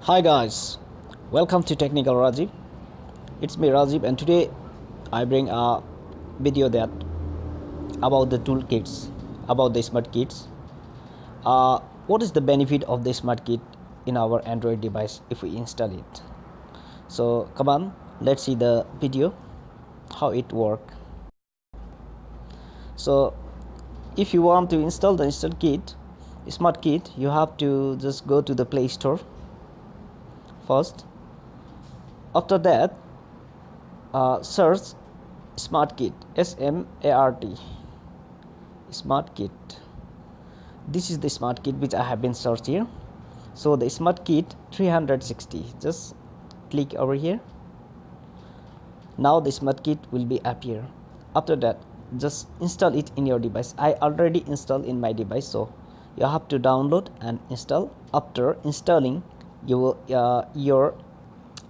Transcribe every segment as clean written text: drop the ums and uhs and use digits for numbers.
Hi guys, welcome to Technical Rajiv. It's me Rajiv, and today I bring a video that about the toolkits, about the smart kits. What is the benefit of the smart kit in our Android device if we install it? So come on, let's see the video how it work. So if you want to install the smart kit, you have to just go to the Play Store first. After that, search SmartKid, SMART, SmartKit. This is the SmartKit which I have been searched here. So the SmartKit 360, just click over here. Now the SmartKit will be appear. After that, just install it in your device. I already installed in my device, so you have to download and install. After installing, you will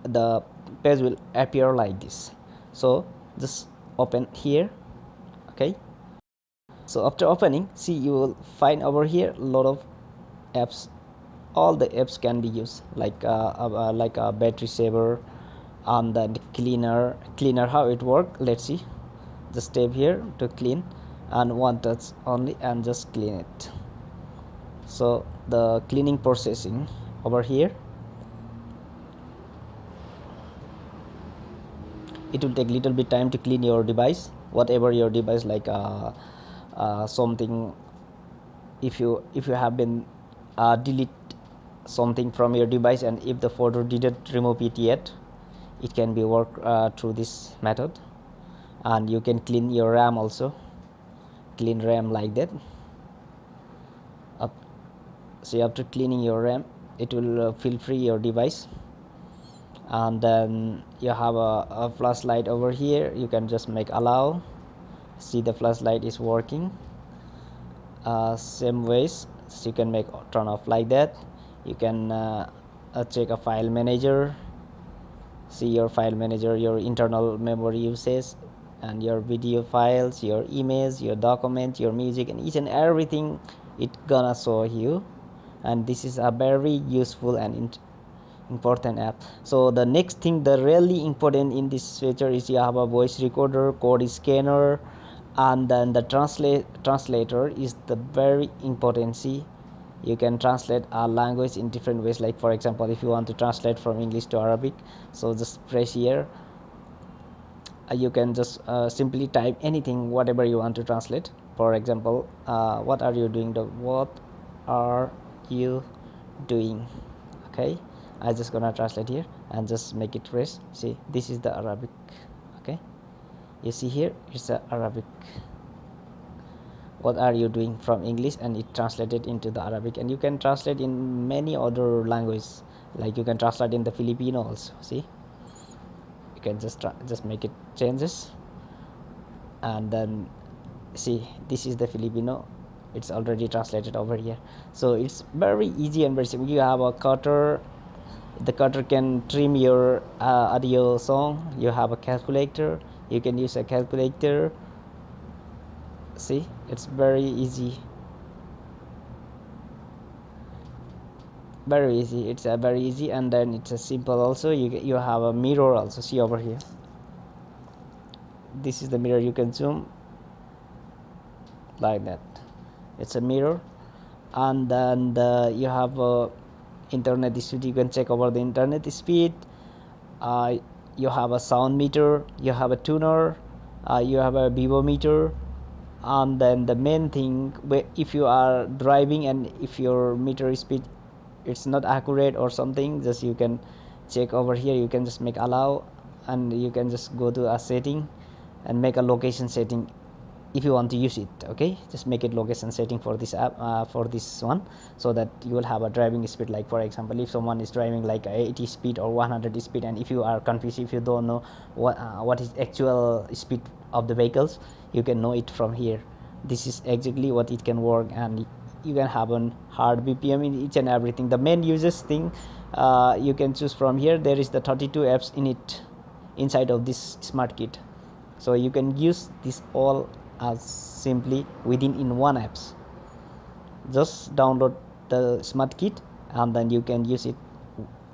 the page will appear like this. So just open here. Okay, so after opening, see, you will find over here a lot of apps. All the apps can be used, like a battery saver and the cleaner. How it work, let's see. Just tap here to clean, and one touch only and just clean it. So the cleaning processing over here, it will take little bit time to clean your device, whatever your device, like something. If you have been delete something from your device, and if the photo didn't remove it yet, it can be work through this method. And you can clean your RAM also, clean RAM like that. So after cleaning your RAM, it will fill free your device. And then you have a flashlight over here, you can just make allow. See, the flashlight is working. Same ways, so you can make turn off like that. You can check a file manager. See your file manager, your internal memory usage, and your video files, your image, your document, your music, and each and everything it gonna show you. And this is a very useful and important app. So the next thing, the really important in this feature, is you have a voice recorder, code scanner, and then the translator is the very important. See, you can translate a language in different ways, like for example, if you want to translate from English to Arabic, so just press here. You can just simply type anything, whatever you want to translate. For example, what are you doing, what are you doing? Okay, I just gonna translate here and just make it rest. See, this is the Arabic. Okay, you see here, it's a Arabic. What are you doing from English, and it translated into the Arabic. And you can translate in many other languages, like you can translate in the Filipino also. See, you can just make it changes. And then see, this is the Filipino, it's already translated over here. So it's very easy and very simple. You have a cutter, the cutter can trim your audio song. You have a calculator, you can use a calculator. See, it's very easy, very easy. It's very easy, and then it's a simple also. You have a mirror also. See over here, this is the mirror, you can zoom like that. It's a mirror. And then you have a internet speed, you can check over the internet speed. You have a sound meter, you have a tuner, you have a vivo meter. And then the main thing, if you are driving and if your meter speed it's not accurate or something, just you can check over here. You can just make allow, and you can just go to a setting and make a location setting if you want to use it. Okay, just make it location setting for this app, for this one, so that you will have a driving speed. Like for example, if someone is driving like 80 speed or 100 speed, and if you are confused, if you don't know what is actual speed of the vehicles, you can know it from here. This is exactly what it can work, and you can have a hard BPM in each and everything. The main users thing, you can choose from here. There is the 32 apps in it, inside of this smart kit. So you can use this all as simply within in one apps. Just download the smart kit, and then you can use it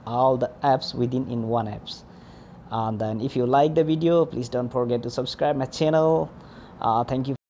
all the apps within in one apps. And then if you like the video, please don't forget to subscribe my channel. Thank you.